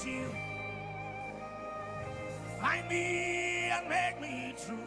is you. Find me and make me true.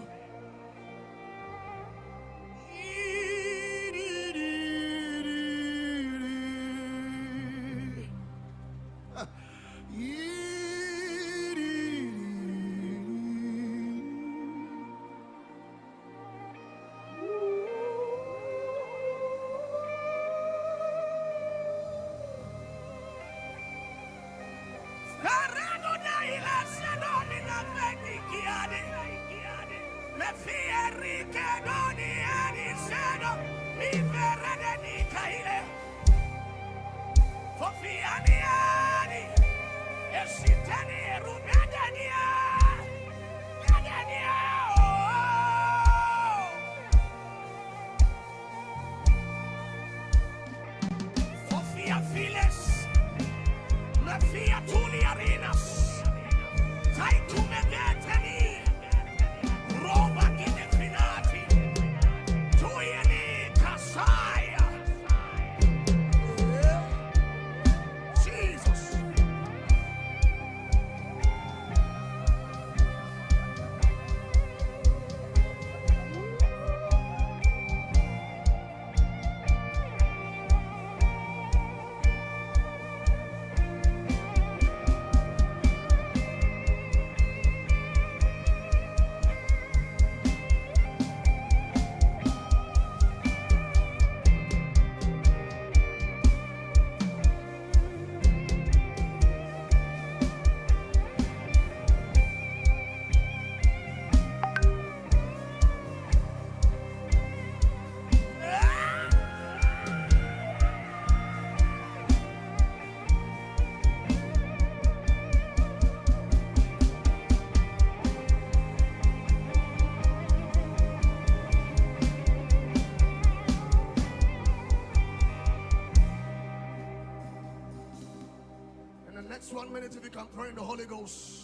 Next 1 minute, if you can pray in the Holy Ghost.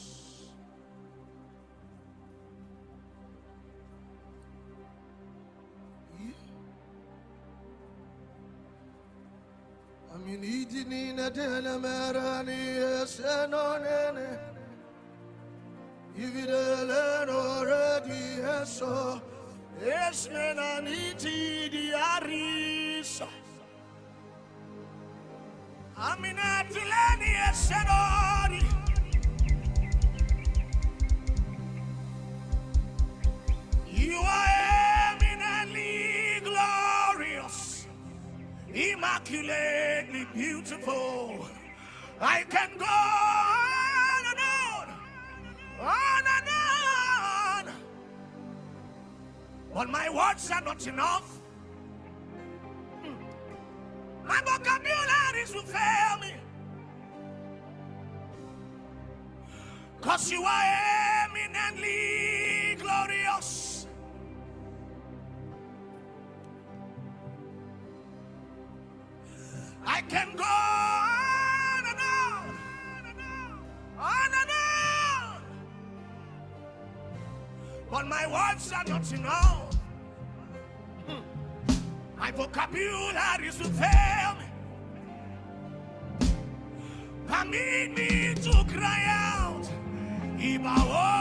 You are eminently glorious, immaculately beautiful. I can go on and on and on, but my words are not enough. My vocabularies will fail me, 'cause you are eminently glorious. I can go on and on, but my words are not enough. My vocabularies will fail me. Permit me to cry out, Ibao.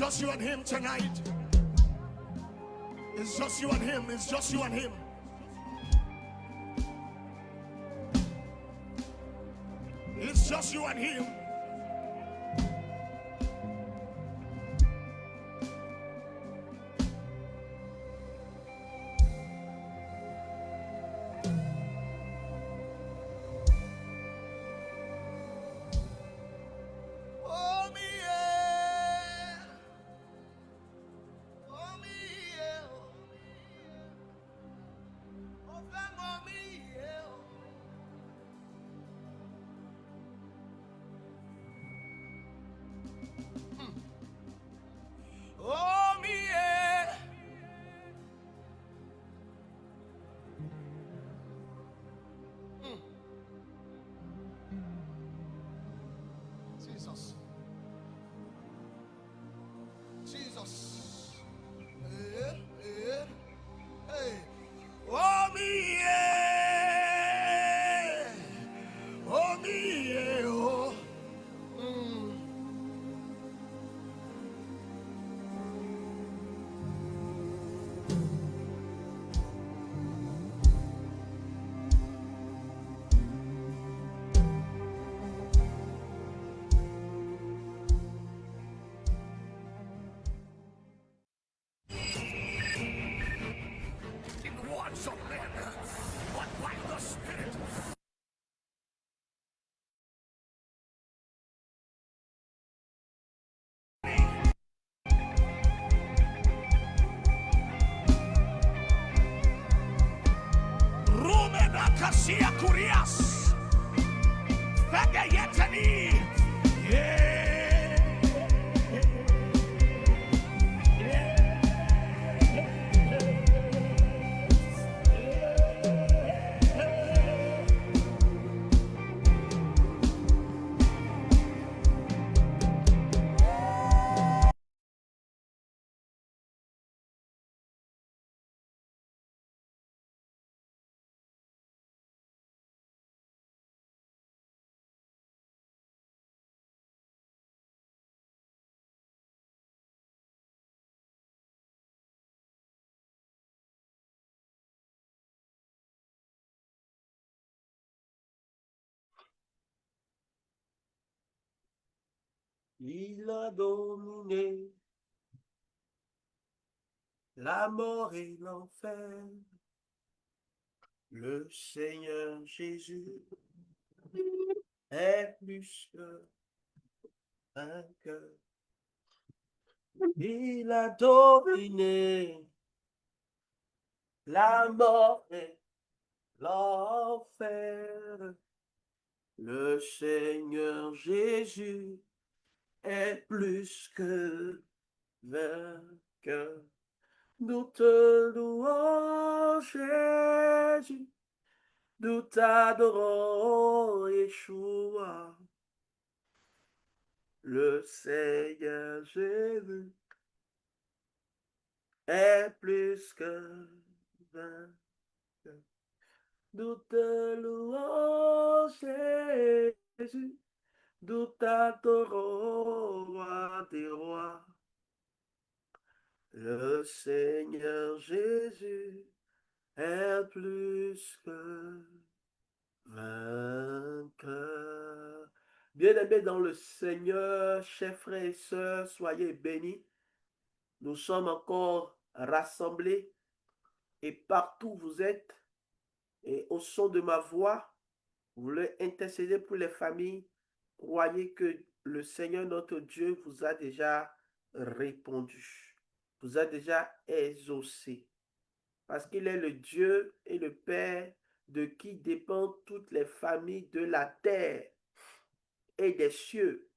just you and him tonight. It's just you and him. It's just you and him. It's just you and him. Oh, me, yeah. Oh, me, yeah. Oh, fam, oh, me, yeah. Oh, me, yeah. Jesus. Jesus. Yeah, yeah. Hey. Oh, me, yeah. Oh, me, yeah. Oh. Mm. Words of men, but by the Spirit. Rumena Kasia Kurias. Fagayetani. Yeah. Il a dominé la mort et l'enfer. Le Seigneur Jésus est plus que vainqueur. Il a dominé la mort et l'enfer. Le Seigneur Jésus est plus que vainqueur. Nous te louons, Jésus. Nous t'adorons, Yeshua. Le Seigneur Jésus est plus que vainqueur. Nous te louons, Jésus. Nous t'adorons, roi des rois. Le Seigneur Jésus est plus que vainqueur. Bien-aimés dans le Seigneur, chers frères et sœurs, soyez bénis. Nous sommes encore rassemblés et partout où vous êtes et au son de ma voix, vous voulez intercéder pour les familles. Croyez que le Seigneur notre Dieu vous a déjà répondu, vous a déjà exaucé, parce qu'il est le Dieu et le Père de qui dépendent toutes les familles de la terre et des cieux.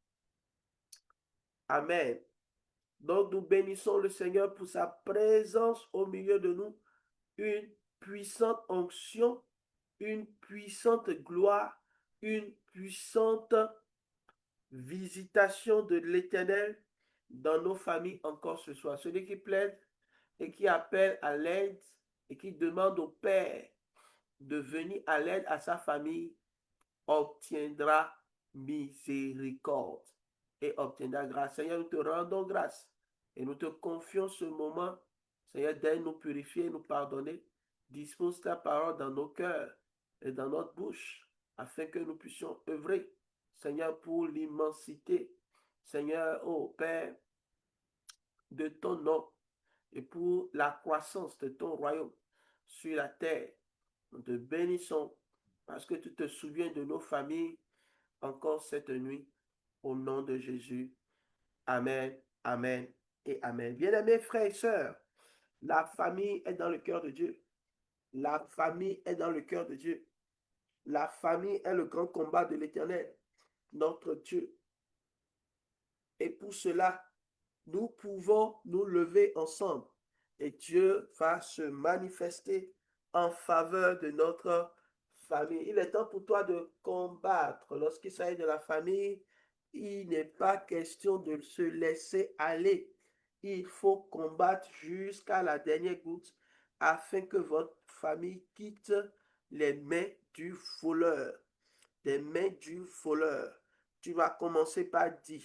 Amen. Donc nous bénissons le Seigneur pour sa présence au milieu de nous, une puissante onction, une puissante gloire, une puissante visitation de l'Éternel dans nos familles encore ce soir. Celui qui plaide et qui appelle à l'aide et qui demande au Père de venir à l'aide à sa famille obtiendra miséricorde et obtiendra grâce. Seigneur, nous te rendons grâce Et nous te confions ce moment, Seigneur, d'aide nous purifier, nous pardonner. Dispose ta parole dans nos cœurs et dans notre bouche, afin que nous puissions œuvrer, Seigneur, pour l'immensité, Seigneur, oh Père, de ton nom et pour la croissance de ton royaume sur la terre. Nous te bénissons parce que tu te souviens de nos familles encore cette nuit. Au nom de Jésus. Amen, amen et amen. Bien-aimés frères et sœurs, la famille est dans le cœur de Dieu. La famille est dans le cœur de Dieu. La famille est le grand combat de l'Éternel, notre Dieu. Et pour cela, nous pouvons nous lever ensemble et Dieu va se manifester en faveur de notre famille. Il est temps pour toi de combattre. Lorsqu'il s'agit de la famille, il n'est pas question de se laisser aller. Il faut combattre jusqu'à la dernière goutte afin que votre famille quitte les mains du voleur. Des mains du voleur. Tu vas commencer par dire,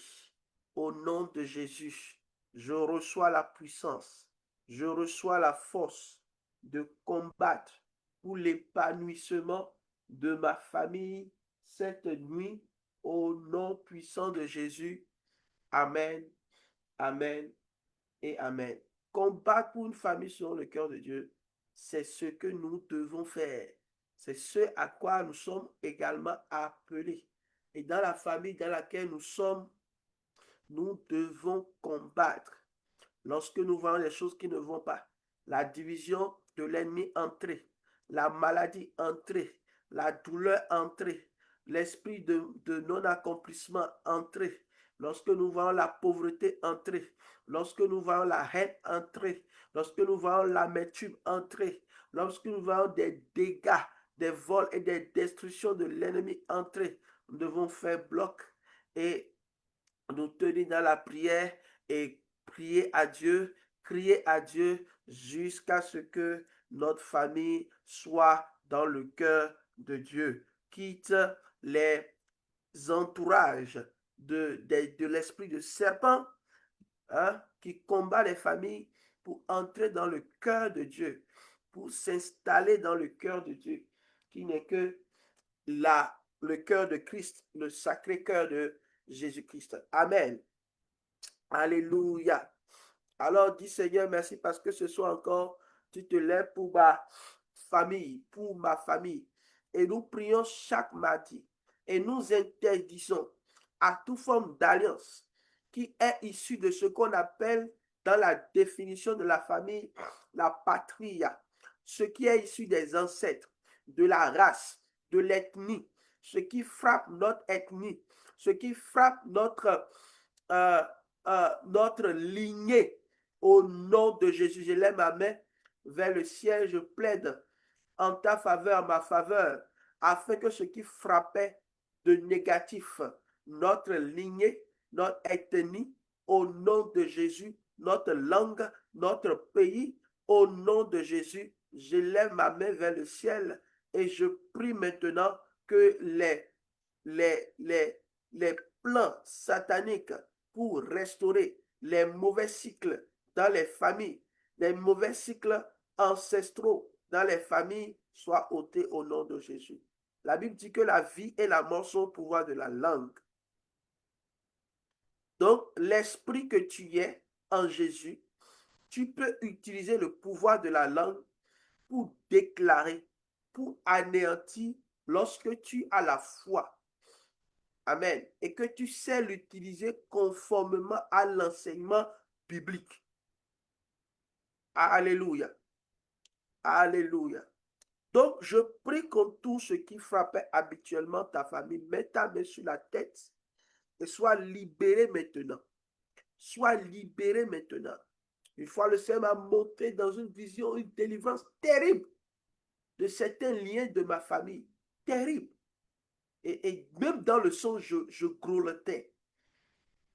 au nom de Jésus, je reçois la puissance, je reçois la force de combattre pour l'épanouissement de ma famille cette nuit, au nom puissant de Jésus. Amen, amen et amen. Combattre pour une famille selon le cœur de Dieu, c'est ce que nous devons faire. C'est ce à quoi nous sommes également appelés. Et dans la famille dans laquelle nous sommes, nous devons combattre. Lorsque nous voyons les choses qui ne vont pas, la division de l'ennemi entrer, la maladie entrer, la douleur entrer, l'esprit de non-accomplissement entrer, lorsque nous voyons la pauvreté entrer, lorsque nous voyons la haine entrer, lorsque nous voyons l'amertume entrer, lorsque nous voyons des dégâts, des vols et des destructions de l'ennemi entrer, nous devons faire bloc et nous tenir dans la prière et prier à Dieu, crier à Dieu jusqu'à ce que notre famille soit dans le cœur de Dieu. Quitte les entourages de l'esprit de serpent qui combat les familles pour entrer dans le cœur de Dieu, pour s'installer dans le cœur de Dieu, qui n'est que le cœur de Christ, le sacré cœur de Jésus-Christ. Amen. Alléluia. Alors dis Seigneur, merci parce que ce soir encore, tu te lèves pour ma famille, pour ma famille. Et nous prions chaque mardi et nous interdisons à toute forme d'alliance qui est issue de ce qu'on appelle dans la définition de la famille, la patria, ce qui est issu des ancêtres, de la race, de l'ethnie, ce qui frappe notre ethnie, ce qui frappe notre lignée. Au nom de Jésus, je lève ma main vers le ciel, je plaide en ta faveur, ma faveur, afin que ce qui frappait de négatif, notre lignée, notre ethnie, au nom de Jésus, notre langue, notre pays, au nom de Jésus, je lève ma main vers le ciel et je prie maintenant que les plans sataniques pour restaurer les mauvais cycles dans les familles, les mauvais cycles ancestraux dans les familles soient ôtés au nom de Jésus. La Bible dit que la vie et la mort sont au pouvoir de la langue. Donc, l'esprit que tu es en Jésus, tu peux utiliser le pouvoir de la langue pour déclarer, pour anéantir lorsque tu as la foi. Amen. Et que tu sais l'utiliser conformément à l'enseignement biblique. Alléluia. Alléluia. Donc, je prie contre tout ce qui frappait habituellement ta famille. Mets ta main sur la tête et sois libéré maintenant. Sois libéré maintenant. Une fois, le Seigneur m'a montré dans une vision une délivrance terrible de certains liens de ma famille. Terrible. Et même dans le son, je grelottais.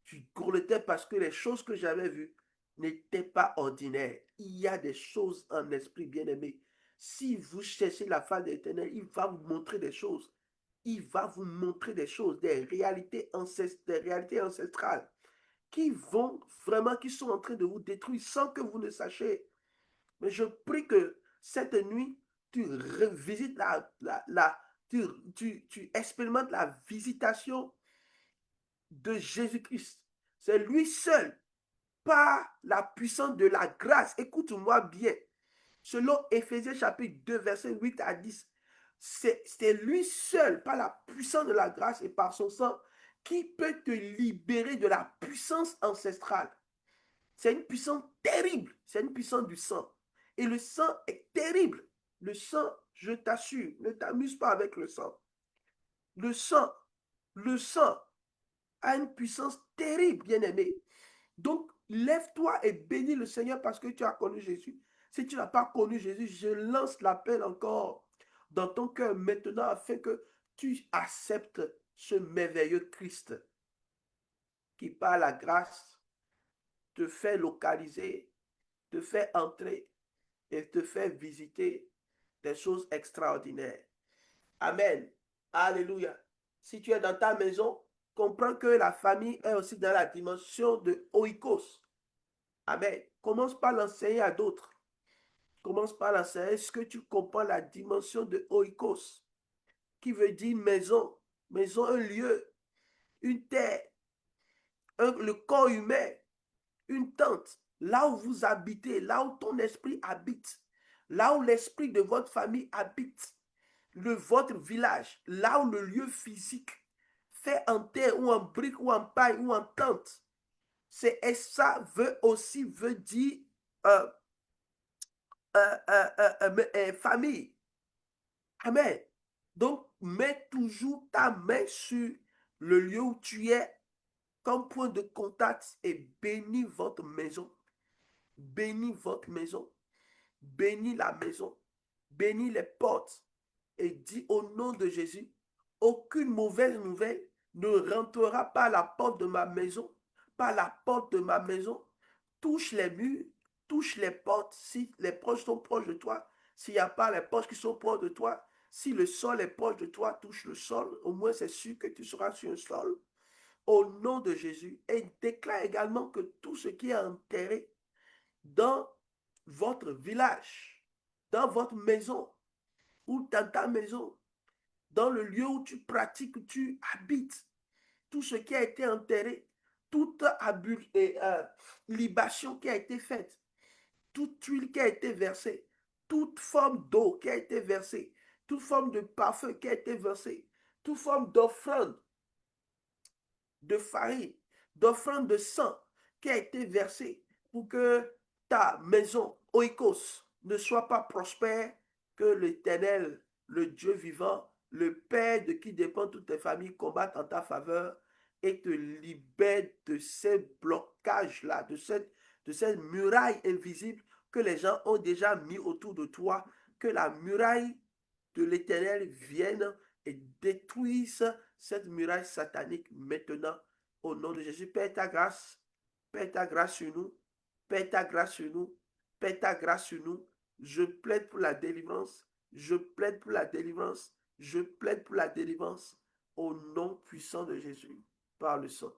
Je grelottais parce que les choses que j'avais vues n'étaient pas ordinaires. Il y a des choses en esprit, bien-aimé. Si vous cherchez la face de l'Éternel, il va vous montrer des choses. Il va vous montrer des choses, des réalités ancestrales qui sont en train de vous détruire sans que vous ne sachiez. Mais je prie que cette nuit, tu revisites tu expérimentes la visitation de Jésus-Christ. C'est lui seul, par la puissance de la grâce. Écoute-moi bien. Selon Éphésiens chapitre 2, versets 8 à 10, c'est lui seul, par la puissance de la grâce et par son sang, qui peut te libérer de la puissance ancestrale. C'est une puissance terrible. C'est une puissance du sang. Et le sang est terrible. Le sang, je t'assure, ne t'amuse pas avec le sang. Le sang a une puissance terrible, bien-aimé. Donc, lève-toi et bénis le Seigneur parce que tu as connu Jésus. Si tu n'as pas connu Jésus, je lance l'appel encore dans ton cœur maintenant afin que tu acceptes ce merveilleux Christ qui, par la grâce, te fait localiser, te fait entrer et te fait visiter des choses extraordinaires. Amen. Alléluia. Si tu es dans ta maison, comprends que la famille est aussi dans la dimension de oikos. Amen. Commence par l'enseigner à d'autres. Commence par l'enseigner. Est-ce que tu comprends la dimension de oikos, qui veut dire maison, maison, un lieu, une terre, le corps humain, une tente, là où vous habitez, là où ton esprit habite, là où l'esprit de votre famille habite, votre village, là où le lieu physique fait en terre ou en brique ou en paille ou en tente. Et ça veut dire famille. Amen. Donc, mets toujours ta main sur le lieu où tu es comme point de contact et bénis votre maison. Bénis votre maison. Bénis la maison. Bénis les portes. Et dis au nom de Jésus, aucune mauvaise nouvelle ne rentrera par la porte de ma maison. Par la porte de ma maison. Touche les murs, touche les portes si les proches sont proches de toi. S'il n'y a pas les proches qui sont proches de toi, si le sol est proche de toi, touche le sol. Au moins, c'est sûr que tu seras sur un sol. Au nom de Jésus. Et déclare également que tout ce qui est enterré dans votre village, dans votre maison, ou dans ta maison, dans le lieu où tu pratiques, où tu habites, tout ce qui a été enterré, toute libation qui a été faite, toute huile qui a été versée, toute forme d'eau qui a été versée, toute forme de parfum qui a été versée, toute forme d'offrande de farine, d'offrande de sang qui a été versée pour que ta maison, oikos, ne soit pas prospère, que l'Éternel, le Dieu vivant, le Père de qui dépend toutes tes familles, combatte en ta faveur et te libère de ces blocages-là, de cette muraille invisible que les gens ont déjà mis autour de toi, que la muraille de l'Éternel vienne et détruise cette muraille satanique maintenant au nom de Jésus. Père ta grâce sur nous, Père ta grâce sur nous, Père ta grâce sur nous. Je plaide pour la délivrance, je plaide pour la délivrance, je plaide pour la délivrance au nom puissant de Jésus par le sang.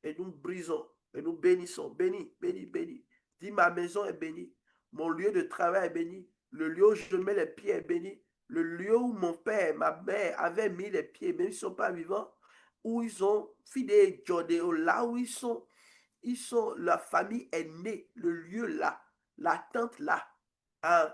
Et nous brisons et nous bénissons. Bénis, bénis, bénis. Dis ma maison est bénie, mon lieu de travail est béni, le lieu où je mets les pieds est béni, le lieu où mon père, ma mère avaient mis les pieds, même s'ils ne sont pas vivants, où ils ont fidé Jodéo, là où ils sont, la famille est née, le lieu là, la tente là, hein,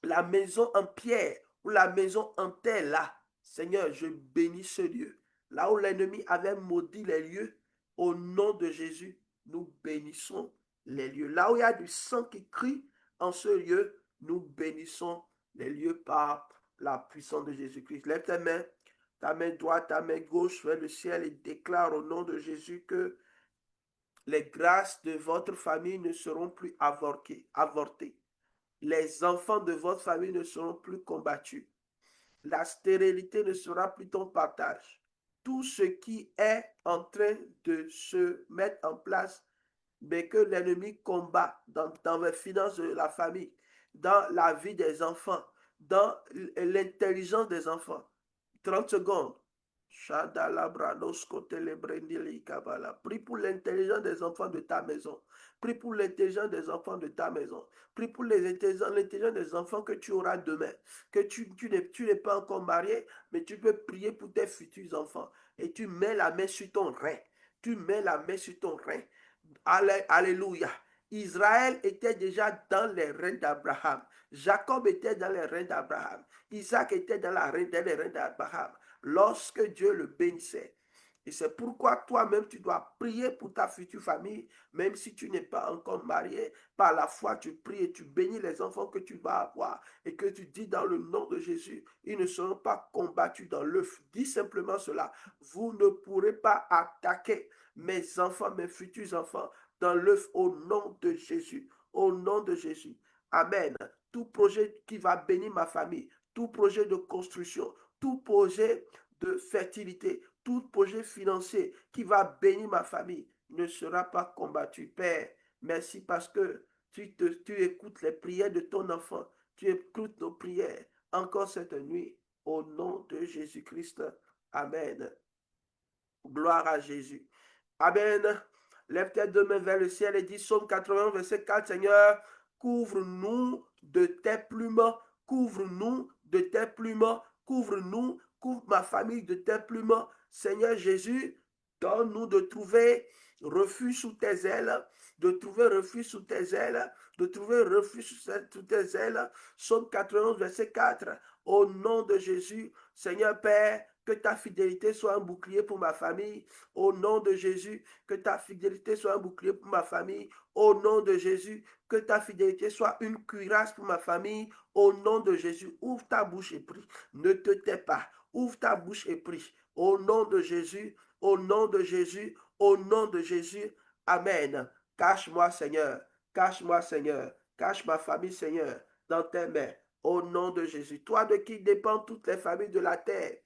la maison en pierre ou la maison en terre là. Seigneur, je bénis ce lieu. Là où l'ennemi avait maudit les lieux, au nom de Jésus, nous bénissons les lieux. Là où il y a du sang qui crie en ce lieu, nous bénissons les lieux par la puissance de Jésus-Christ. Lève ta main droite, ta main gauche vers le ciel et déclare au nom de Jésus que les grâces de votre famille ne seront plus avortées. Les enfants de votre famille ne seront plus combattus. La stérilité ne sera plus ton partage. Tout ce qui est en train de se mettre en place, mais que l'ennemi combat dans les finances de la famille, dans la vie des enfants, dans l'intelligence des enfants. 30 secondes. Prie pour l'intelligence des enfants de ta maison. Prie pour l'intelligence des enfants de ta maison. Prie pour l'intelligence des enfants que tu auras demain. Que tu n'es pas encore marié, mais tu peux prier pour tes futurs enfants. Et tu mets la main sur ton rein. Tu mets la main sur ton rein. Alléluia. Israël était déjà dans les reins d'Abraham. Jacob était dans les reins d'Abraham. Isaac était dans les reins d'Abraham. Lorsque Dieu le bénissait. Et c'est pourquoi toi-même, tu dois prier pour ta future famille, même si tu n'es pas encore marié. Par la foi, tu pries et tu bénis les enfants que tu vas avoir. Et que tu dis dans le nom de Jésus, ils ne seront pas combattus dans l'œuf. Dis simplement cela. Vous ne pourrez pas attaquer mes enfants, mes futurs enfants, dans l'œuf au nom de Jésus. Au nom de Jésus. Amen. Tout projet qui va bénir ma famille, tout projet de construction, tout projet de fertilité, tout projet financier qui va bénir ma famille ne sera pas combattu. Père, merci parce que tu écoutes les prières de ton enfant. Tu écoutes nos prières encore cette nuit au nom de Jésus-Christ. Amen. Gloire à Jésus. Amen. Lève tes deux mains vers le ciel et dis Psaume 80, verset 4, Seigneur, couvre-nous de tes plumes, couvre-nous de tes plumes, couvre-nous, couvre ma famille de tes plumes. Seigneur Jésus, donne-nous de trouver refuge sous tes ailes, de trouver refuge sous tes ailes, de trouver refuge sous tes ailes. Psaume 91, verset 4. Au nom de Jésus, Seigneur Père, que ta fidélité soit un bouclier pour ma famille. Au nom de Jésus, que ta fidélité soit un bouclier pour ma famille. Au nom de Jésus, que ta fidélité soit une cuirasse pour ma famille. Au nom de Jésus, ouvre ta bouche et prie. Ne te tais pas. Ouvre ta bouche et prie. Au nom de Jésus, au nom de Jésus, au nom de Jésus. Amen. Cache-moi, Seigneur. Cache-moi, Seigneur. Cache ma famille, Seigneur, dans tes mains. Au nom de Jésus. Toi de qui dépendent toutes les familles de la terre,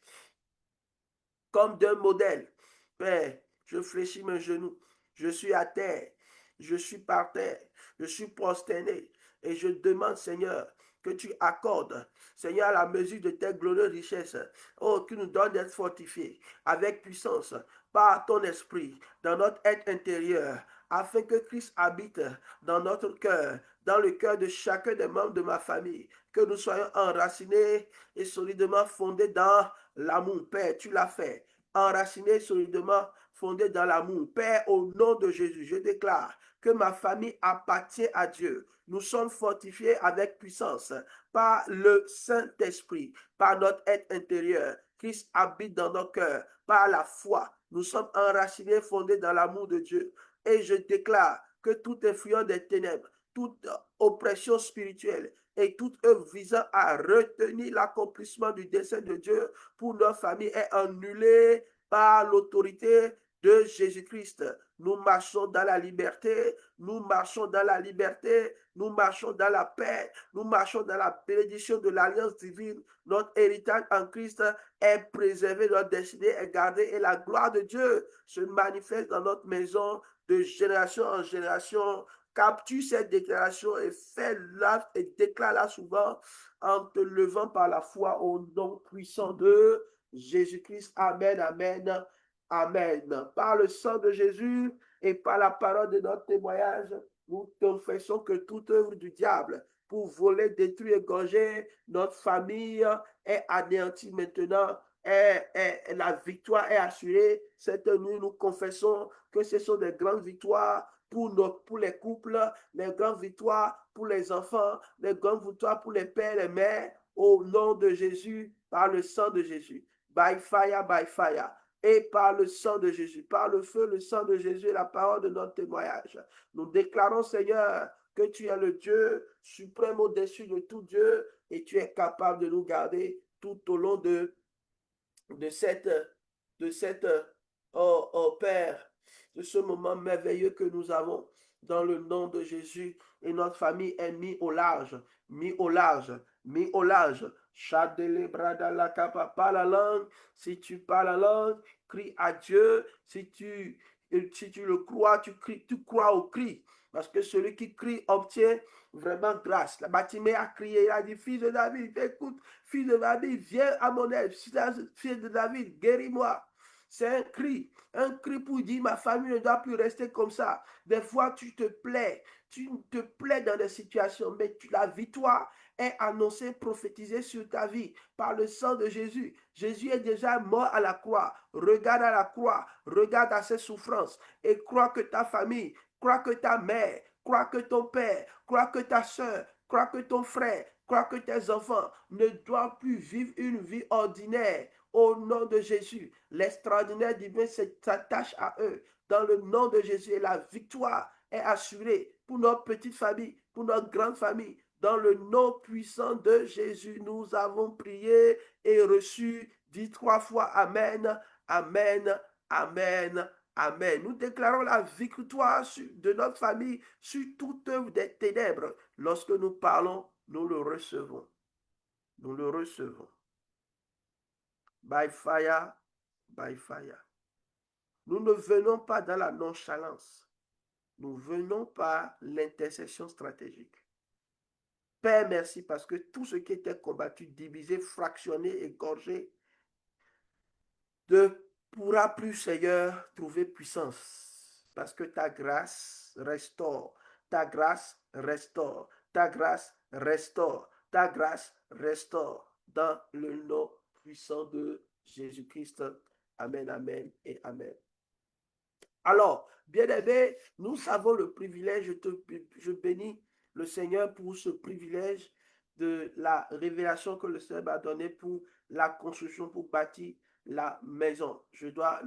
comme d'un modèle. Père, je fléchis mes genoux. Je suis à terre. Je suis par terre. Je suis prosterné. Et je demande, Seigneur, que tu accordes, Seigneur, à la mesure de tes glorieuses richesses, oh, tu nous donnes d'être fortifiés avec puissance par ton esprit dans notre être intérieur, afin que Christ habite dans notre cœur, dans le cœur de chacun des membres de ma famille, que nous soyons enracinés et solidement fondés dans l'amour. Père, tu l'as fait. Enracinés solidement fondés dans l'amour. Père, au nom de Jésus, je déclare que ma famille appartient à Dieu. Nous sommes fortifiés avec puissance par le Saint-Esprit, par notre être intérieur. Christ habite dans nos cœurs par la foi. Nous sommes enracinés, fondés dans l'amour de Dieu. Et je déclare que toute influence des ténèbres, toute oppression spirituelle et toute œuvre visant à retenir l'accomplissement du dessein de Dieu pour notre famille est annulée par l'autorité de Jésus-Christ. Nous marchons dans la liberté, nous marchons dans la liberté, nous marchons dans la paix, nous marchons dans la bénédiction de l'alliance divine. Notre héritage en Christ est préservé, notre destinée est gardée et la gloire de Dieu se manifeste dans notre maison de génération en génération. Capture cette déclaration et fais-la et déclare-la souvent en te levant par la foi au nom puissant de Jésus-Christ. Amen, amen, amen. Par le sang de Jésus et par la parole de notre témoignage, nous confessons que toute œuvre du diable pour voler, détruire, égorger notre famille est anéantie maintenant. La victoire est assurée. Cette nuit, nous confessons que ce sont des grandes victoires pour les couples, les grandes victoires pour les enfants, les grandes victoires pour les pères et les mères, au nom de Jésus, par le sang de Jésus. By fire, et par le sang de Jésus, par le feu, le sang de Jésus et la parole de notre témoignage. Nous déclarons, Seigneur, que tu es le Dieu suprême au-dessus de tout Dieu et tu es capable de nous garder tout au long de cette Père, de ce moment merveilleux que nous avons dans le nom de Jésus. Et notre famille est mise au large, mis au large, mis au large. Parle la langue. Si tu parles la langue, crie à Dieu. Si tu Et si tu le crois, tu crois au cri. Parce que celui qui crie obtient vraiment grâce. La Bartimée a crié, il a dit, fils de David, écoute, fils de David, viens à mon aide. Fils de David, guéris-moi. C'est un cri pour dire, ma famille ne doit plus rester comme ça. Des fois, tu te plais dans des situations, mais la victoire est annoncée, prophétisée sur ta vie par le sang de Jésus. Jésus est déjà mort à la croix. Regarde à la croix, regarde à ses souffrances et crois que ta famille, crois que ta mère, crois que ton père, crois que ta soeur, crois que ton frère, crois que tes enfants ne doivent plus vivre une vie ordinaire. Au nom de Jésus, l'extraordinaire divin s'attache à eux. Dans le nom de Jésus, et la victoire est assurée pour notre petite famille, pour notre grande famille. Dans le nom puissant de Jésus, nous avons prié et reçu. Dis 3 fois Amen, Amen, Amen, Amen. Nous déclarons la victoire de notre famille sur toute œuvre des ténèbres. Lorsque nous parlons, nous le recevons. Nous le recevons. By fire, by fire. Nous ne venons pas dans la nonchalance. Nous venons par l'intercession stratégique. Père, merci parce que tout ce qui était combattu, divisé, fractionné, égorgé, ne pourra plus, Seigneur, trouver puissance. Parce que ta grâce restaure, ta grâce restaure, ta grâce restaure, ta grâce restaure. Dans le nom puissant de Jésus-Christ. Amen, amen et amen. Alors, bien-aimé, nous avons le privilège, je bénis le Seigneur pour ce privilège de la révélation que le Seigneur m'a donnée pour la construction, pour bâtir la maison. Je dois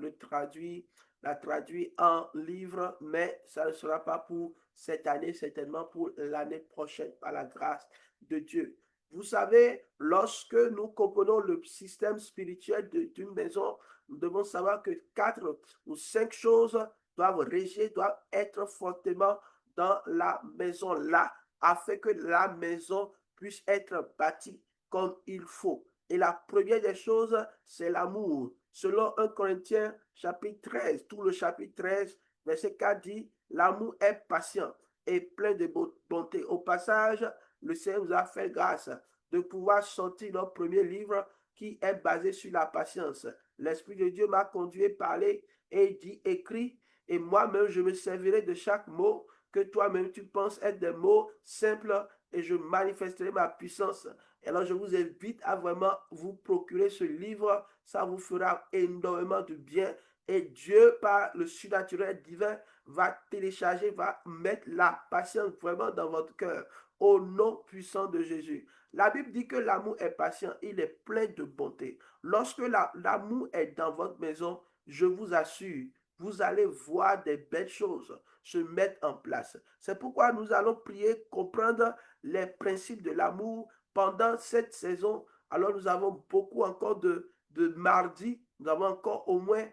la traduire en livre, mais ça ne sera pas pour cette année, certainement pour l'année prochaine, par la grâce de Dieu. Vous savez, lorsque nous comprenons le système spirituel d'une maison, nous devons savoir que 4 ou 5 choses doivent régir, doivent être fortement dans la maison là, afin que la maison puisse être bâtie comme il faut. Et la première des choses, c'est l'amour. Selon 1 Corinthiens chapitre 13, tout le chapitre 13, verset 4 dit, l'amour est patient et plein de bonté. Au passage, le Seigneur nous a fait grâce de pouvoir sortir notre premier livre qui est basé sur la patience. L'Esprit de Dieu m'a conduit à parler et dit, écris, et moi-même je me servirai de chaque mot que toi-même tu penses être des mots simples et je manifesterai ma puissance. Et alors je vous invite à vraiment vous procurer ce livre, ça vous fera énormément de bien. Et Dieu, par le surnaturel divin, va télécharger, va mettre la patience vraiment dans votre cœur. Au nom puissant de Jésus. La Bible dit que l'amour est patient, il est plein de bonté. Lorsque l'amour est dans votre maison, je vous assure, vous allez voir des belles choses se mettre en place. C'est pourquoi nous allons prier, comprendre les principes de l'amour pendant cette saison. Alors nous avons beaucoup encore de mardis, nous avons encore au moins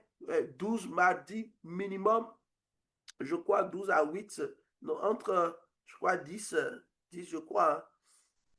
12 mardis minimum, je crois 12 à 8, non, entre, je crois 10 je crois, hein.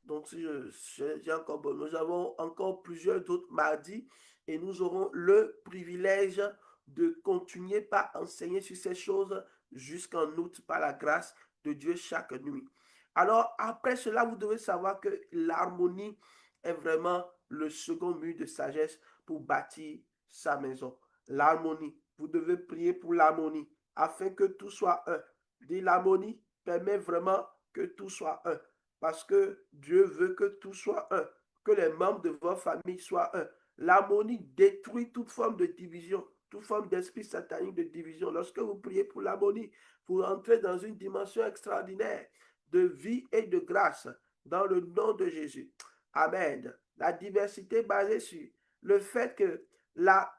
Donc, j'ai encore, nous avons encore plusieurs autres mardis et nous aurons le privilège de continuer par enseigner sur ces choses jusqu'en août par la grâce de Dieu chaque nuit. Alors, après cela, vous devez savoir que l'harmonie est vraiment le second mur de sagesse pour bâtir sa maison. L'harmonie. Vous devez prier pour l'harmonie afin que tout soit un. Dit l'harmonie permet vraiment que tout soit un. Parce que Dieu veut que tout soit un, que les membres de votre famille soient un. L'harmonie détruit toute forme de division, toute forme d'esprit satanique de division. Lorsque vous priez pour l'harmonie, vous entrez dans une dimension extraordinaire de vie et de grâce dans le nom de Jésus. Amen. La diversité basée sur le fait que la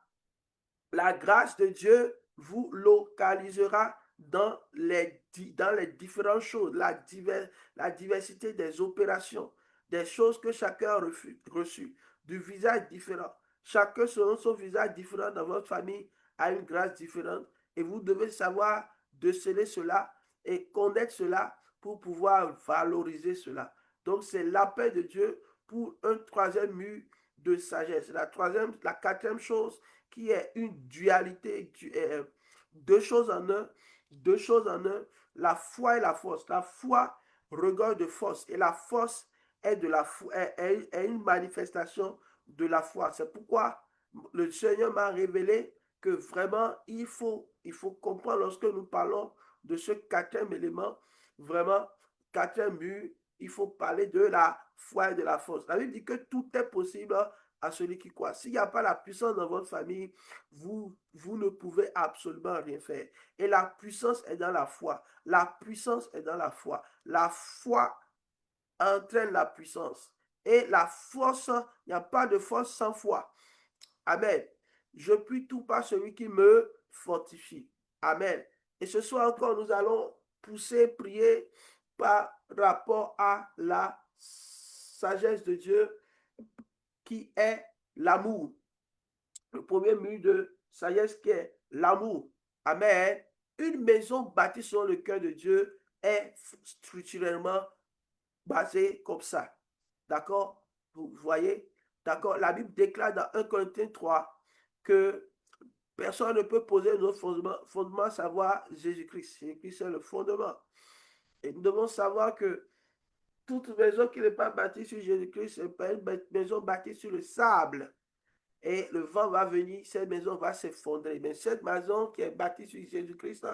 grâce de Dieu vous localisera dans les différentes choses, la diversité des opérations, des choses que chacun a reçues, du visage différent. Chacun selon son visage différent dans votre famille a une grâce différente et vous devez savoir déceler cela et connaître cela pour pouvoir valoriser cela. Donc c'est l'appel de Dieu pour un troisième mur de sagesse. La quatrième chose qui est une dualité deux choses en un, deux choses en un, la foi et la force. La foi regorge de force et la force est, de la est une manifestation de la foi. C'est pourquoi le Seigneur m'a révélé que vraiment il faut comprendre lorsque nous parlons de ce quatrième élément, vraiment quatrième but, il faut parler de la foi et de la force. La Bible dit que tout est possible à celui qui croit. S'il n'y a pas la puissance dans votre famille, vous ne pouvez absolument rien faire. Et la puissance est dans la foi. La puissance est dans la foi. La foi entraîne la puissance. Et la force, il n'y a pas de force sans foi. Amen. Je puis tout par celui qui me fortifie. Amen. Et ce soir encore, nous allons pousser, prier par rapport à la sagesse de Dieu qui est l'amour. Le premier mur de sagesse qui est l'amour. Amen. Une maison bâtie sur le cœur de Dieu est structurellement basée comme ça. D'accord? Vous voyez? D'accord? La Bible déclare dans 1 Corinthiens 3 que personne ne peut poser notre fondement à savoir Jésus-Christ. Jésus-Christ est le fondement. Et nous devons savoir que toute maison qui n'est pas bâtie sur Jésus-Christ, n'est pas une maison bâtie sur le sable. Et le vent va venir, cette maison va s'effondrer. Mais cette maison qui est bâtie sur Jésus-Christ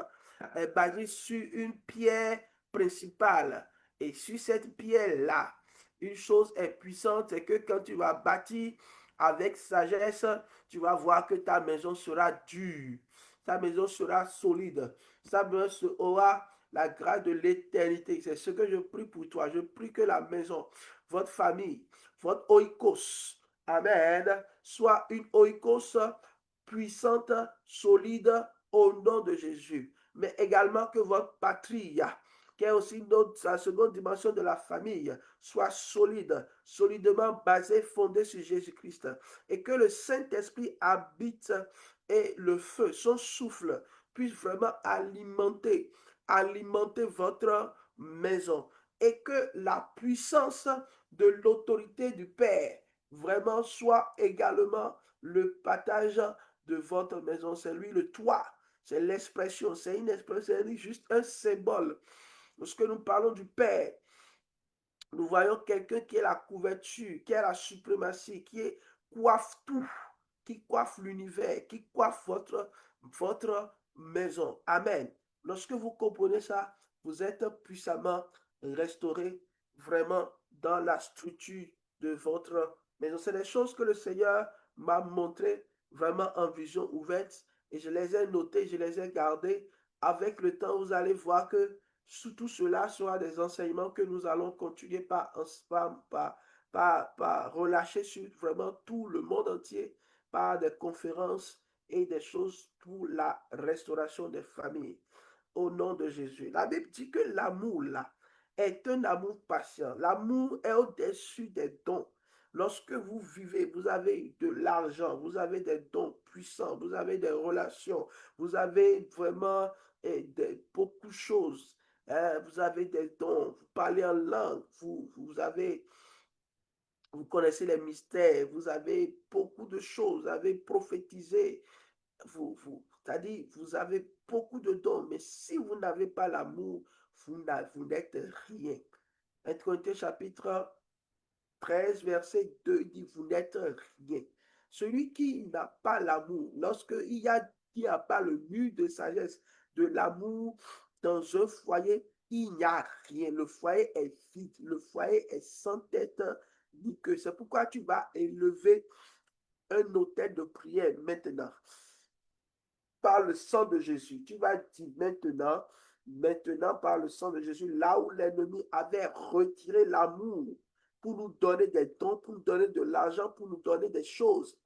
est bâtie sur une pierre principale. Et sur cette pierre-là, une chose est puissante, c'est que quand tu vas bâtir avec sagesse, tu vas voir que ta maison sera dure. Ta maison sera solide. Ta maison aura la grâce de l'éternité. C'est ce que je prie pour toi. Je prie que la maison, votre famille, votre oikos, amen, soit une oikos puissante, solide au nom de Jésus. Mais également que votre patrie, qui est aussi la seconde dimension de la famille, soit solide, solidement basée, fondée sur Jésus-Christ. Et que le Saint-Esprit habite et le feu, son souffle, puisse vraiment alimenter votre maison. Et que la puissance de l'autorité du Père vraiment soit également le partage de votre maison. C'est lui le toit, c'est l'expression, c'est une expression, c'est juste un symbole. Lorsque nous parlons du Père, nous voyons quelqu'un qui est la couverture, qui est la suprématie, qui coiffe tout, qui coiffe l'univers, qui coiffe votre maison. Amen. Lorsque vous comprenez ça, vous êtes puissamment restauré vraiment dans la structure de votre maison. C'est des choses que le Seigneur m'a montrées vraiment en vision ouverte et je les ai notées, je les ai gardées. Avec le temps, vous allez voir que tout cela sera des enseignements que nous allons continuer par relâcher sur vraiment tout le monde entier, par des conférences et des choses pour la restauration des familles. Au nom de Jésus. La Bible dit que l'amour, là, est un amour patient. L'amour est au-dessus des dons. Lorsque vous vivez, vous avez de l'argent, vous avez des dons puissants, vous avez des relations, vous avez vraiment beaucoup de choses. Vous avez des dons, vous parlez en langue, vous connaissez les mystères, vous avez beaucoup de choses, vous avez prophétisé, c'est-à-dire, vous avez beaucoup de dons, mais si vous n'avez pas l'amour, vous n'êtes rien. 1 Corinthiens chapitre 13, verset 2 dit, vous n'êtes rien. Celui qui n'a pas l'amour, lorsqu'il n'y a pas le mur de sagesse, de l'amour dans un foyer, il n'y a rien. Le foyer est vide, le foyer est sans tête ni queue. C'est pourquoi tu vas élever un autel de prière maintenant. Par le sang de Jésus. Tu vas dire maintenant par le sang de Jésus, là où l'ennemi avait retiré l'amour pour nous donner des dons, pour nous donner de l'argent, pour nous donner des choses.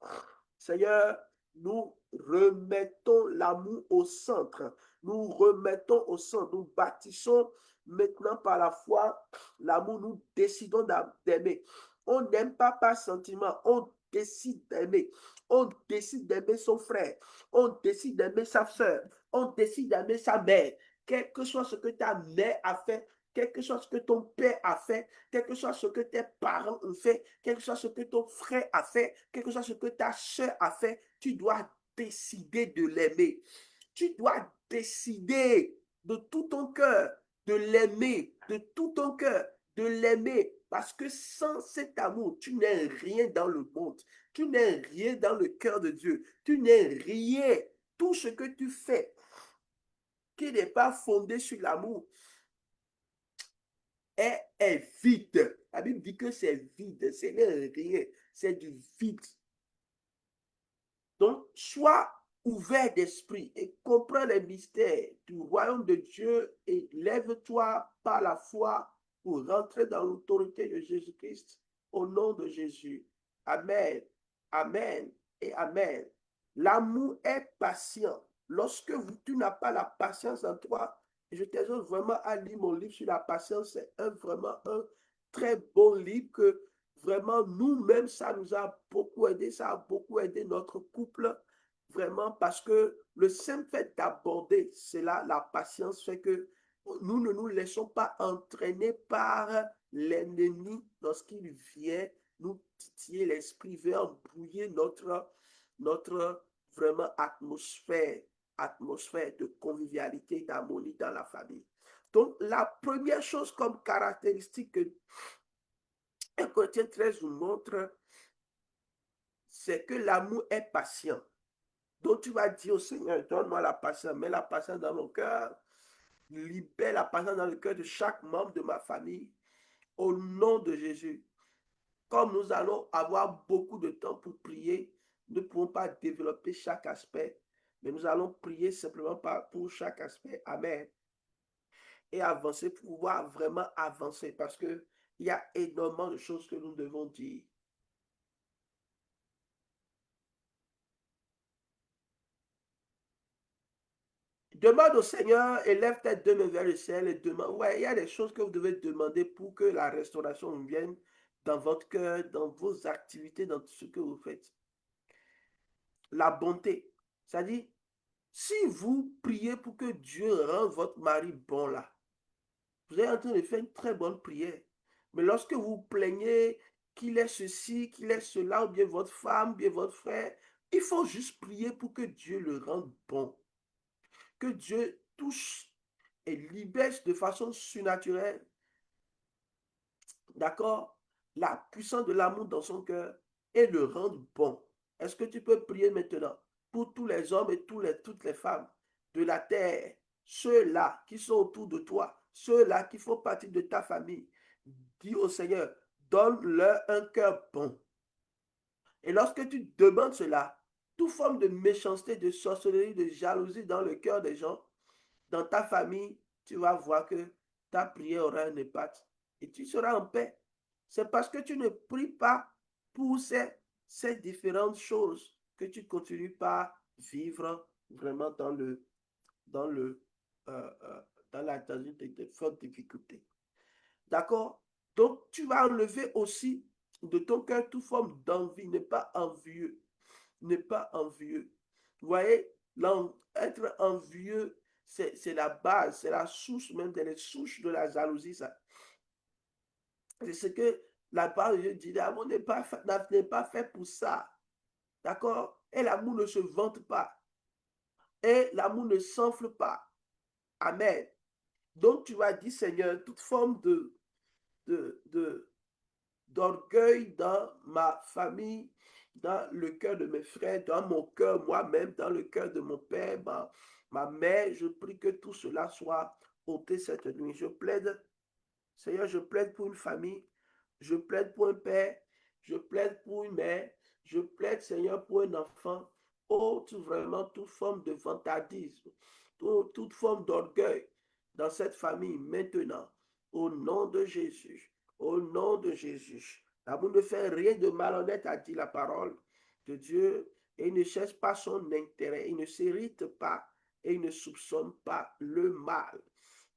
Seigneur, nous remettons l'amour au centre. Nous remettons au centre. Nous bâtissons maintenant par la foi l'amour. Nous décidons d'aimer. On n'aime pas par sentiment. On décide d'aimer. On décide d'aimer son frère. On décide d'aimer sa soeur. On décide d'aimer sa mère. Quel que soit ce que ta mère a fait, quel que soit ce que ton père a fait, quel que soit ce que tes parents ont fait, quel que soit ce que ton frère a fait, quel que soit ce que ta soeur a fait, tu dois décider de l'aimer. Tu dois décider de tout ton cœur de l'aimer, de tout ton cœur, de l'aimer. Parce que sans cet amour, tu n'es rien dans le monde. Tu n'es rien dans le cœur de Dieu. Tu n'es rien. Tout ce que tu fais qui n'est pas fondé sur l'amour est vide. La Bible dit que c'est vide. Ce n'est rien. C'est du vide. Donc, sois ouvert d'esprit et comprends les mystères du royaume de Dieu et lève-toi par la foi pour rentrer dans l'autorité de Jésus-Christ. Au nom de Jésus. Amen. Amen et Amen. L'amour est patient. Lorsque tu n'as pas la patience en toi, je t'exhorte vraiment à lire mon livre sur la patience. C'est vraiment un très bon livre que vraiment nous-mêmes, ça nous a beaucoup aidé. Ça a beaucoup aidé notre couple. Vraiment parce que le simple fait d'aborder cela, la patience fait que nous ne nous laissons pas entraîner par l'ennemi lorsqu'il vient nous titiller l'esprit, vient embrouiller notre vraiment atmosphère de convivialité, d'harmonie dans la famille. Donc, la première chose comme caractéristique que un Corinthiens 13 nous montre, c'est que l'amour est patient. Donc, tu vas dire au Seigneur, donne-moi la patience, mets la patience dans mon cœur, libère la patience dans le cœur de chaque membre de ma famille, au nom de Jésus. Comme nous allons avoir beaucoup de temps pour prier, nous ne pouvons pas développer chaque aspect, mais nous allons prier simplement pour chaque aspect. Amen. Et avancer pour pouvoir vraiment avancer parce qu'il y a énormément de choses que nous devons dire. Demande au Seigneur, élève tes deux mains vers le ciel et demande. Ouais, il y a des choses que vous devez demander pour que la restauration vienne dans votre cœur, dans vos activités, dans tout ce que vous faites. La bonté. C'est-à-dire, si vous priez pour que Dieu rende votre mari bon là, vous êtes en train de faire une très bonne prière. Mais lorsque vous plaignez qu'il est ceci, qu'il est cela, ou bien votre femme, ou bien votre frère, il faut juste prier pour que Dieu le rende bon. Que Dieu touche et libère de façon surnaturelle, d'accord, la puissance de l'amour dans son cœur et le rende bon. Est-ce que tu peux prier maintenant pour tous les hommes et toutes les femmes de la terre, ceux-là qui sont autour de toi, ceux-là qui font partie de ta famille? Dis au Seigneur, donne-leur un cœur bon. Et lorsque tu demandes cela, toute forme de méchanceté, de sorcellerie, de jalousie dans le cœur des gens, dans ta famille, tu vas voir que ta prière aura un impact et tu seras en paix. C'est parce que tu ne pries pas pour ces différentes choses que tu continues par vivre vraiment dans le, euh, euh, dans une de fortes difficultés. D'accord? Donc, tu vas enlever aussi de ton cœur toute forme d'envie. N'est pas envieux. N'est pas envieux. Vous voyez, être envieux, c'est la base, c'est la source même des souches de la jalousie. C'est ce que la parole de Dieu dit. L'amour n'est pas fait pour ça. D'accord? Et l'amour ne se vante pas. Et l'amour ne s'enfle pas. Amen. Donc tu vas dire, Seigneur, toute forme d'orgueil dans ma famille, dans le cœur de mes frères, dans mon cœur moi-même, dans le cœur de mon père, ma mère, je prie que tout cela soit ôté cette nuit. Je plaide, Seigneur, je plaide pour une famille, je plaide pour un père, je plaide pour une mère, je plaide, Seigneur, pour un enfant. Ôte vraiment toute forme de vantardisme, toute forme d'orgueil dans cette famille maintenant, au nom de Jésus. Au nom de Jésus. L'amour ne fait rien de malhonnête, a dit la parole de Dieu, et il ne cherche pas son intérêt, il ne s'irrite pas et il ne soupçonne pas le mal.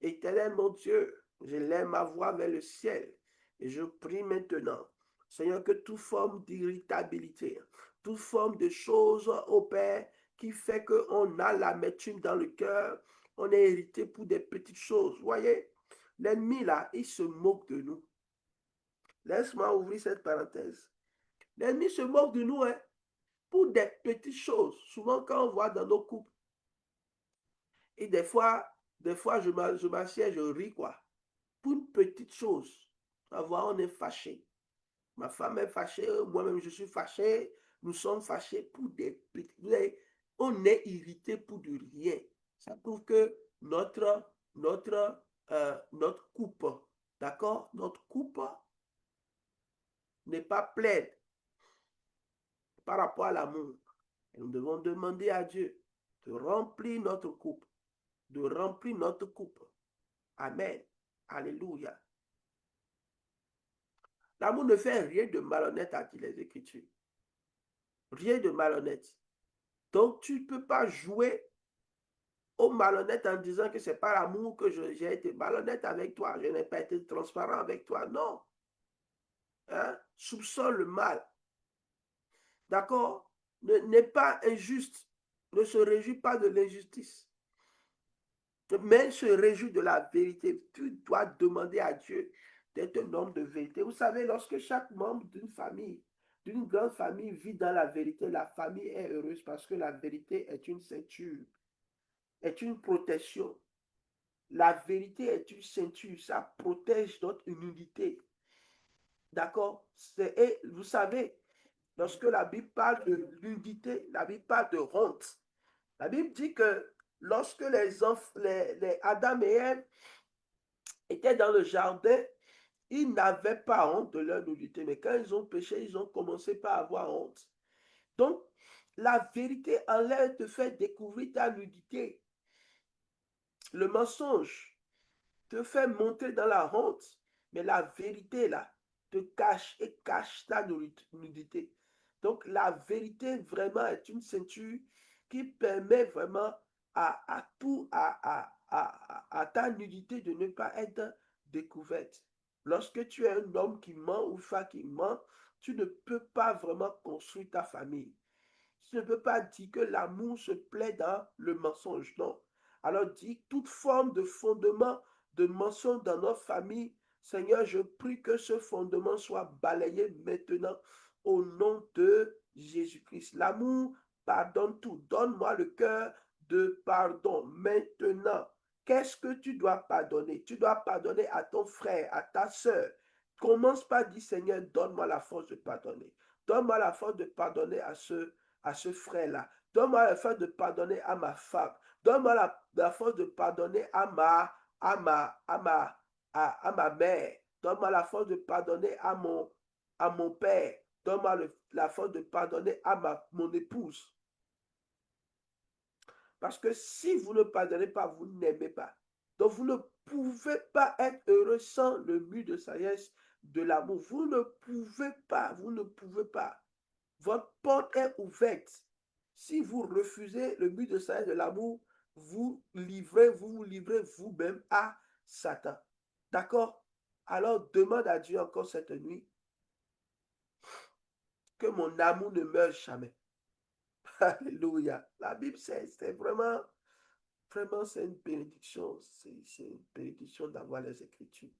Éternel mon Dieu, je lève ma voix vers le ciel et je prie maintenant, Seigneur, que toute forme d'irritabilité, toute forme de choses au Père qui fait qu'on a l'amertume dans le cœur, on est irrité pour des petites choses. Voyez, l'ennemi là, il se moque de nous. Laisse-moi ouvrir cette parenthèse. L'ennemi se moque de nous hein, pour des petites choses. Souvent, quand on voit dans nos couples, Et des fois je m'assieds, je ris, quoi. Pour une petite chose. Avoir, on est fâché. Ma femme est fâchée, moi-même je suis fâché. Nous sommes fâchés pour des petits. On est irrité pour du rien. Ça prouve que notre coupe, d'accord? Notre coupe n'est pas pleine par rapport à l'amour. Nous devons demander à Dieu de remplir notre coupe, de remplir notre coupe. Amen. Alléluia. L'amour ne fait rien de malhonnête, a dit les Écritures. Rien de malhonnête. Donc, tu ne peux pas jouer au malhonnête en disant que c'est pas l'amour que j'ai été malhonnête avec toi, je n'ai pas été transparent avec toi. Non. Hein? Soupçonne le mal. D'accord? N'est pas injuste. Ne se réjouis pas de l'injustice. Mais se réjouis de la vérité. Tu dois demander à Dieu d'être un homme de vérité. Vous savez, lorsque chaque membre d'une famille, d'une grande famille vit dans la vérité, la famille est heureuse parce que la vérité est une ceinture, est une protection. La vérité est une ceinture, ça protège notre unité. D'accord? Et vous savez, lorsque la Bible parle de l'unité, la Bible parle de honte. La Bible dit que lorsque les Adam et Ève étaient dans le jardin, ils n'avaient pas honte de leur nudité. Mais quand ils ont péché, ils ont commencé par avoir honte. Donc, la vérité enlève te fait découvrir ta nudité. Le mensonge te fait monter dans la honte, mais la vérité, là, te cache et cache ta nudité. Donc, la vérité, vraiment, est une ceinture qui permet vraiment à ta nudité de ne pas être découverte. Lorsque tu es un homme qui ment ou une femme qui ment, tu ne peux pas vraiment construire ta famille. Tu ne peux pas dire que l'amour se plaît dans le mensonge, non. Alors dis toute forme de fondement de mensonge dans notre famille, Seigneur, je prie que ce fondement soit balayé maintenant au nom de Jésus-Christ. L'amour pardonne tout. Donne-moi le cœur de pardon maintenant. Qu'est-ce que tu dois pardonner? Tu dois pardonner à ton frère, à ta soeur. Commence par dire, Seigneur, donne-moi la force de pardonner. Donne-moi la force de pardonner à ce frère-là. Donne-moi la force de pardonner à ma femme. Donne-moi la force de pardonner à ma mère. Donne-moi la force de pardonner à mon père. Donne-moi la force de pardonner à mon épouse. Parce que si vous ne pardonnez pas, vous n'aimez pas. Donc vous ne pouvez pas être heureux sans le mur de sagesse de l'amour. Vous ne pouvez pas, vous ne pouvez pas. Votre porte est ouverte. Si vous refusez le but de sagesse de l'amour, vous vous livrez vous-même à Satan. D'accord? Alors demande à Dieu encore cette nuit que mon amour ne meure jamais. Alléluia. La Bible, c'est vraiment, vraiment, c'est une bénédiction. C'est une bénédiction d'avoir les Écritures.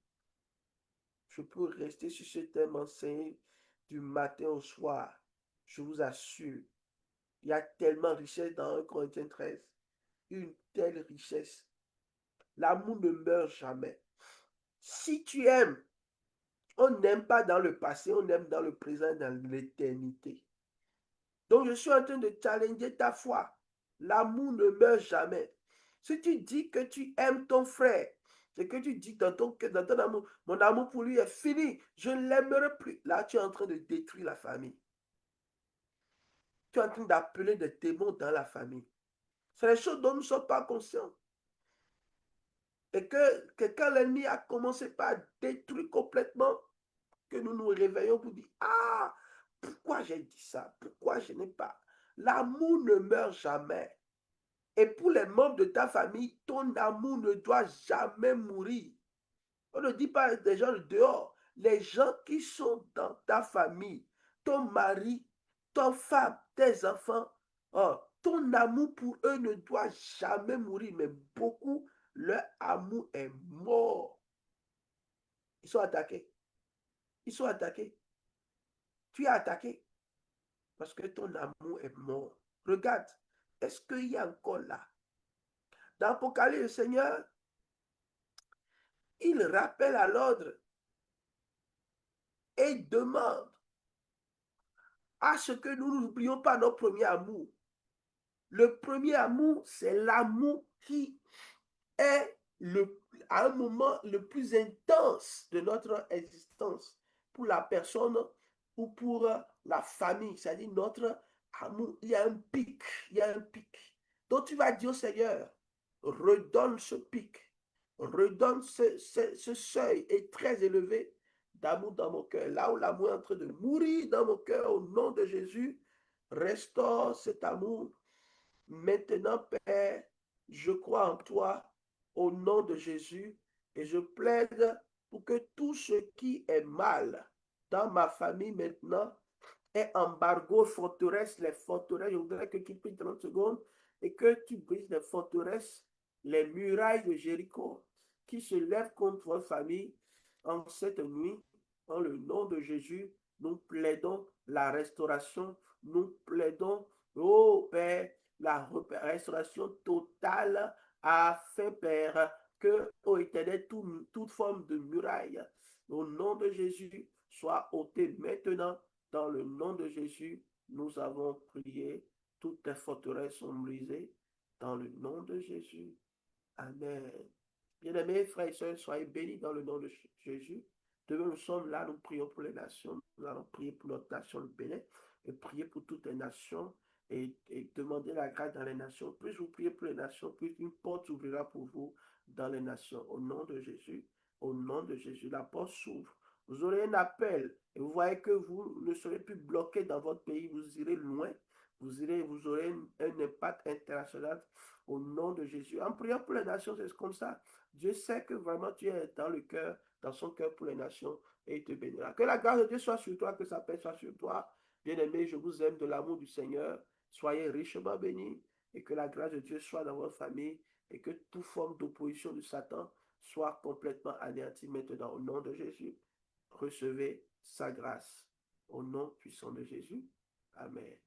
Je peux rester sur ce thème enseigné du matin au soir. Je vous assure. Il y a tellement de richesse dans 1 Corinthiens 13. Une telle richesse. L'amour ne meurt jamais. Si tu aimes, on n'aime pas dans le passé, on aime dans le présent, dans l'éternité. Donc je suis en train de challenger ta foi. L'amour ne meurt jamais. Si tu dis que tu aimes ton frère, et que tu dis dans ton amour, mon amour pour lui est fini, je ne l'aimerai plus. Là, tu es en train de détruire la famille. Tu es en train d'appeler des démons dans la famille. C'est les choses dont nous ne sommes pas conscients. Et que quand l'ennemi a commencé par détruire complètement, que nous nous réveillons pour dire, ah, pourquoi j'ai dit ça? Pourquoi je n'ai pas? L'amour ne meurt jamais. Et pour les membres de ta famille, ton amour ne doit jamais mourir. On ne dit pas des gens de dehors. Les gens qui sont dans ta famille, ton mari, ton femme, tes enfants, oh, ton amour pour eux ne doit jamais mourir. Mais beaucoup, leur amour est mort. Ils sont attaqués. Ils sont attaqués. Tu es attaqué parce que ton amour est mort. Regarde, est-ce qu'il y a encore là Dans Apocalypse, le Seigneur, il rappelle à l'ordre et demande à ce que nous n'oublions pas notre premier amour. Le premier amour, c'est l'amour qui est à un moment le plus intense de notre existence pour la personne ou pour la famille, c'est-à-dire notre amour. Il y a un pic, il y a un pic. Donc tu vas dire au Seigneur, redonne ce pic, redonne ce seuil est très élevé d'amour dans mon cœur. Là où l'amour est en train de mourir dans mon cœur, au nom de Jésus, restaure cet amour. Maintenant, Père, je crois en toi au nom de Jésus et je plaide pour que tout ce qui est mal dans ma famille maintenant est embargo, forteresse, les forteresses. Je voudrais que tu pries 30 secondes et que tu brises les forteresses, les murailles de Jéricho qui se lèvent contre votre famille en cette nuit. En le nom de Jésus, nous plaidons la restauration, nous plaidons, oh Père, la restauration totale afin, Père, que, ô Éternel, toute forme de muraille, au nom de Jésus, soit ôtée maintenant. Dans le nom de Jésus, nous avons prié. Toutes les forteresses sont brisées. Dans le nom de Jésus. Amen. Bien-aimés frères et sœurs, soyez bénis dans le nom de Jésus. Demain, nous sommes là, nous prions pour les nations. Nous allons prier pour notre nation, le Bénin, et prier pour toutes les nations et demander la grâce dans les nations. Plus vous priez pour les nations, plus une porte s'ouvrira pour vous dans les nations. Au nom de Jésus, au nom de Jésus, la porte s'ouvre. Vous aurez un appel et vous voyez que vous ne serez plus bloqué dans votre pays, vous irez loin. Vous aurez un impact international au nom de Jésus. En priant pour les nations, c'est comme ça. Dieu sait que vraiment tu es dans le cœur, dans son cœur pour les nations et il te bénira. Que la grâce de Dieu soit sur toi, que sa paix soit sur toi. Bien-aimés, je vous aime de l'amour du Seigneur. Soyez richement bénis et que la grâce de Dieu soit dans votre famille et que toute forme d'opposition de Satan soit complètement anéantie maintenant au nom de Jésus. Recevez sa grâce. Au nom puissant de Jésus. Amen.